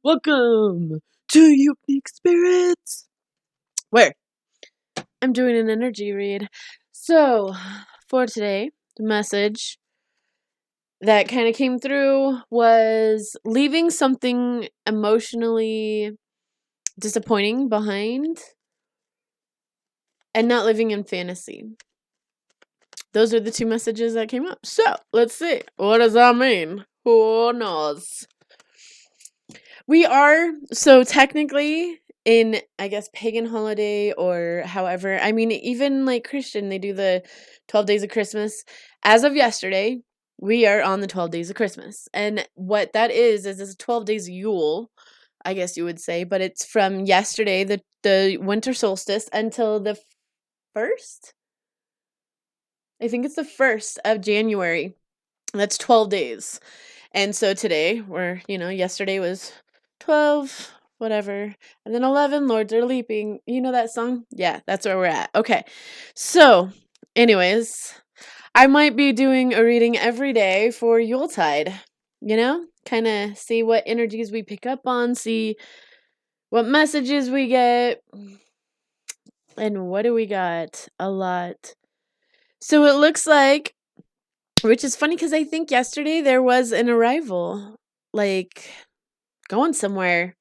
Welcome to Ukunique Spirits, where I'm doing an energy read. So, for today, the message that kind of came through was leaving something emotionally disappointing behind and not living in fantasy. Those are the two messages that came up. So, let's see. What does that mean? Who knows? We are, so technically, in, I guess, pagan holiday or however, I mean, even like Christian, they do the 12 days of Christmas. As of yesterday, we are on the 12 days of Christmas. And what that is 12 days of Yule, I guess you would say, but it's from yesterday, the winter solstice, until the 1st? I think it's the 1st of January. That's 12 days. And so today, yesterday was 12, whatever, and then 11, Lords are leaping. You know that song? Yeah, that's where we're at. Okay. So, anyways, I might be doing a reading every day for Yuletide, kind of see what energies we pick up on, see what messages we get. And what do we got? A lot. So it looks like, which is funny because I think yesterday there was an arrival, like going somewhere,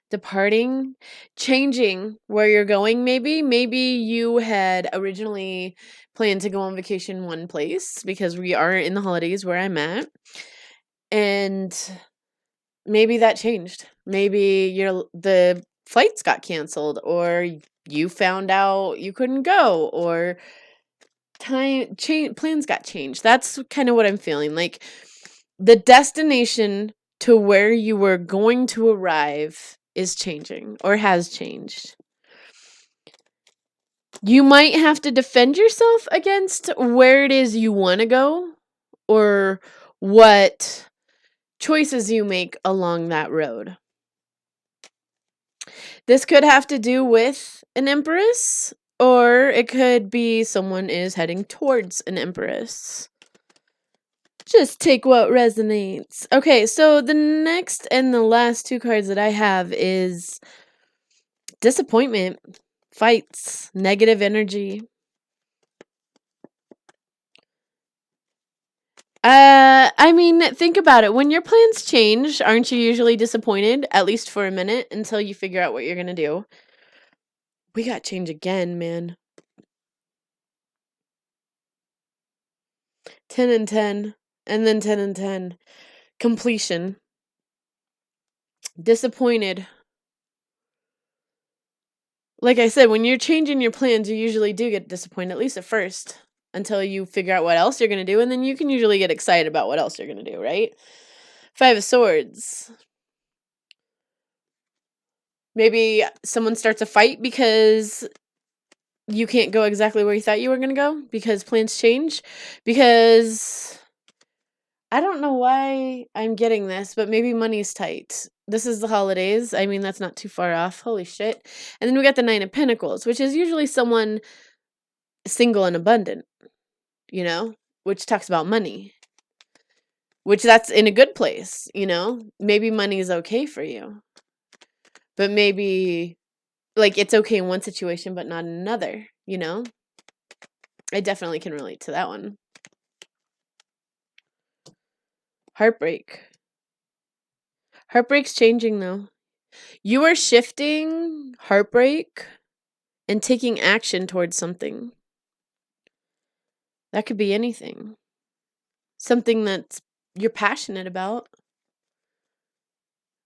departing, changing where you're going. Maybe you had originally planned to go on vacation one place, because we are in the holidays where I'm at, and maybe that changed. Maybe the flights got canceled, or you found out you couldn't go, or plans got changed. That's kind of what I'm feeling. Like, the destination to where you were going to arrive is changing, or has changed. You might have to defend yourself against where it is you want to go, or what choices you make along that road. This could have to do with an empress, or it could be someone is heading towards an empress. Just take what resonates. Okay, so the next and the last two cards that I have is disappointment, fights, negative energy. I mean, think about it. When your plans change, aren't you usually disappointed, at least for a minute, until you figure out what you're gonna do? We got change again, man. 10 and 10, and then 10 and 10. Completion. Disappointed. Like I said, when you're changing your plans, you usually do get disappointed, at least at first, until you figure out what else you're going to do, and then you can usually get excited about what else you're going to do, right? 5 of Swords. Maybe someone starts a fight because you can't go exactly where you thought you were going to go, because plans change, because I don't know why I'm getting this, but maybe money's tight. This is the holidays. I mean, that's not too far off. Holy shit. And then we got the 9 of Pentacles, which is usually someone single and abundant, which talks about money, which that's in a good place, maybe money is okay for you, but maybe, like, it's okay in one situation, but not in another, I definitely can relate to that one. Heartbreak's changing, though. You are shifting heartbreak and taking action towards something. That could be anything. Something that you're passionate about.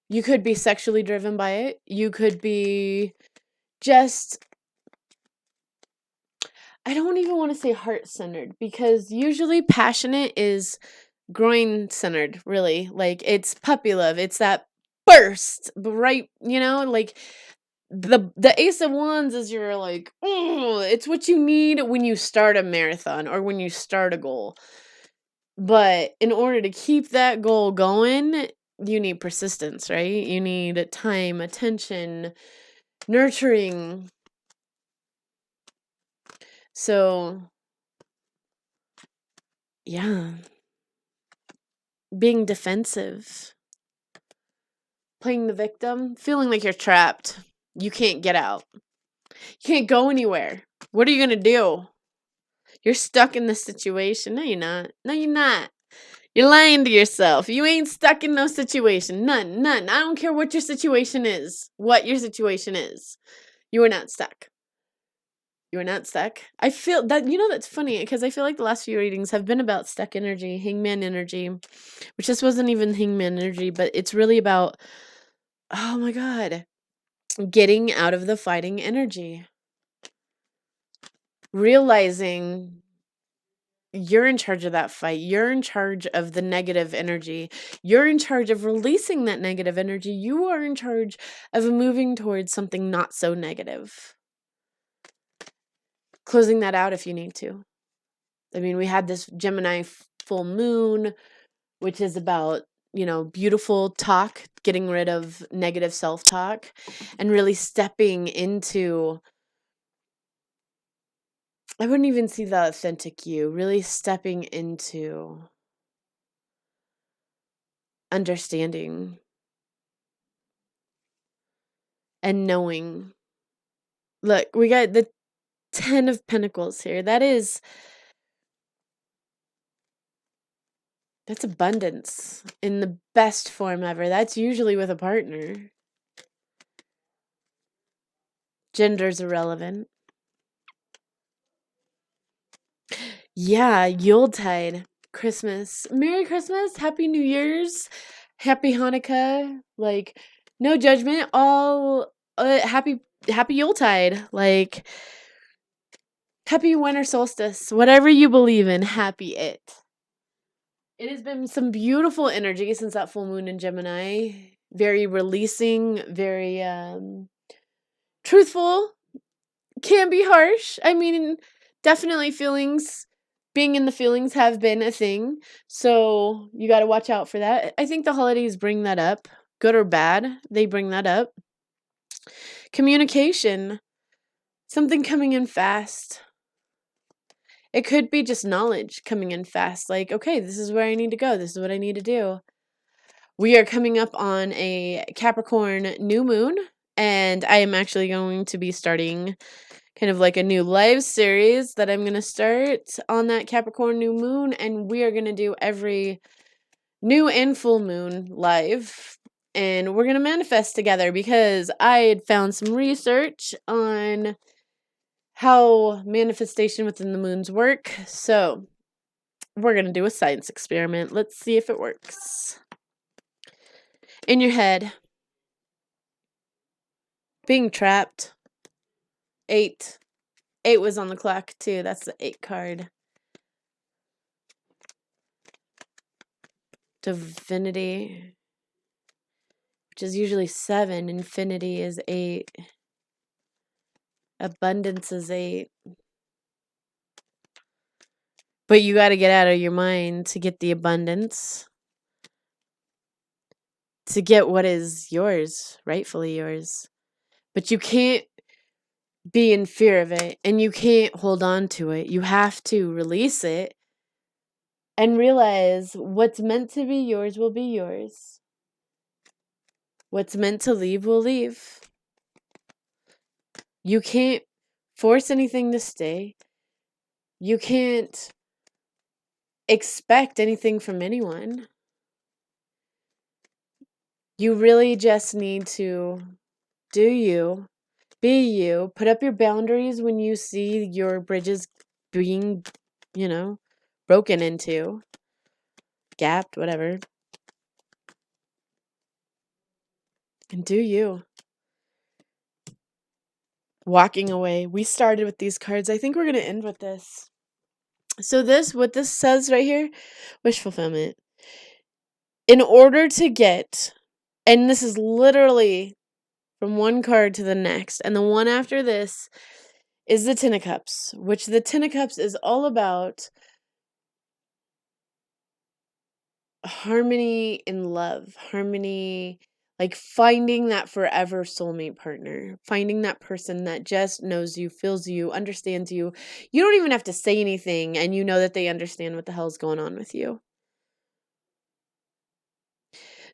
You could be sexually driven by it. You could be just, I don't even want to say heart-centered, because usually passionate is groin-centered, really. Like, it's puppy love. It's that burst, right? Like, the Ace of Wands is your, like, it's what you need when you start a marathon or when you start a goal. But in order to keep that goal going, you need persistence, right? You need time, attention, nurturing. So, yeah. Being defensive. playing the victim, feeling like you're trapped. You can't get out. You can't go anywhere. What are you going to do? You're stuck in this situation. No, you're not. No, you're not. You're lying to yourself. You ain't stuck in no situation. None. I don't care what your situation is. What your situation is. You are not stuck. You are not stuck. I feel that, that's funny because I feel like the last few readings have been about stuck energy, hangman energy, which this wasn't even hangman energy, but it's really about, oh my God, getting out of the fighting energy. Realizing you're in charge of that fight. You're in charge of the negative energy. You're in charge of releasing that negative energy. You are in charge of moving towards something not so negative. Closing that out if you need to. I mean, we had this Gemini full moon, which is about, beautiful talk, getting rid of negative self-talk, and really stepping into, I wouldn't even see the authentic you, really stepping into understanding and knowing. Look, we got the 10 of Pentacles here. That's abundance in the best form ever. That's usually with a partner. Gender's irrelevant. Yeah, Yuletide, Christmas. Merry Christmas, Happy New Year's, Happy Hanukkah. Like, no judgment. All happy Yuletide. Like, happy winter solstice. Whatever you believe in, happy it. It has been some beautiful energy since that full moon in Gemini. Very releasing, very truthful. Can be harsh. I mean, definitely being in the feelings have been a thing. So you got to watch out for that. I think the holidays bring that up, good or bad. They bring that up. Communication, something coming in fast. It could be just knowledge coming in fast. Like, okay, this is where I need to go. This is what I need to do. We are coming up on a Capricorn new moon, and I am actually going to be starting kind of like a new live series that I'm going to start on that Capricorn new moon, and we are going to do every new and full moon live, and we're going to manifest together because I had found some research on how manifestation within the moons work. So we're going to do a science experiment. Let's see if it works. In your head, being trapped. 8 was on the clock too. That's the 8 card. Divinity, which is usually 7. Infinity is 8. Abundance is 8. But you got to get out of your mind to get the abundance. To get what is yours, rightfully yours. But you can't be in fear of it, and you can't hold on to it. You have to release it and realize what's meant to be yours will be yours. What's meant to leave will leave. You can't force anything to stay. You can't expect anything from anyone. You really just need to do you, be you, put up your boundaries when you see your bridges being, broken into, gapped, whatever. And do you. Walking away. We started with these cards. I think we're going to end with this. So what this says right here, wish fulfillment. In order to get, and this is literally from one card to the next, and the one after this is the Ten of Cups, which the Ten of Cups is all about harmony in love, harmony, like finding that forever soulmate partner, finding that person that just knows you, feels you, understands you. You don't even have to say anything, and you know that they understand what the hell's going on with you.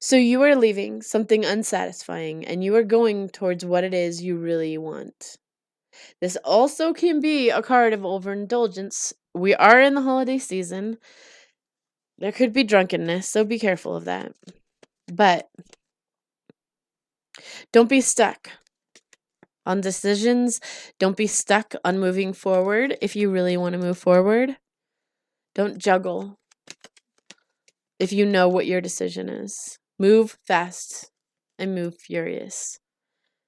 So you are leaving something unsatisfying and you are going towards what it is you really want. This also can be a card of overindulgence. We are in the holiday season. There could be drunkenness, so be careful of that. But don't be stuck on decisions. Don't be stuck on moving forward if you really want to move forward. Don't juggle if you know what your decision is. Move fast and move furious.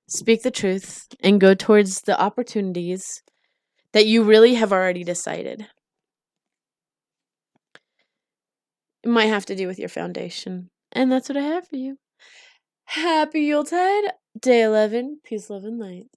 Speak the truth and go towards the opportunities that you really have already decided. It might have to do with your foundation. And that's what I have for you. Happy Yuletide, day 11, peace, love, and light.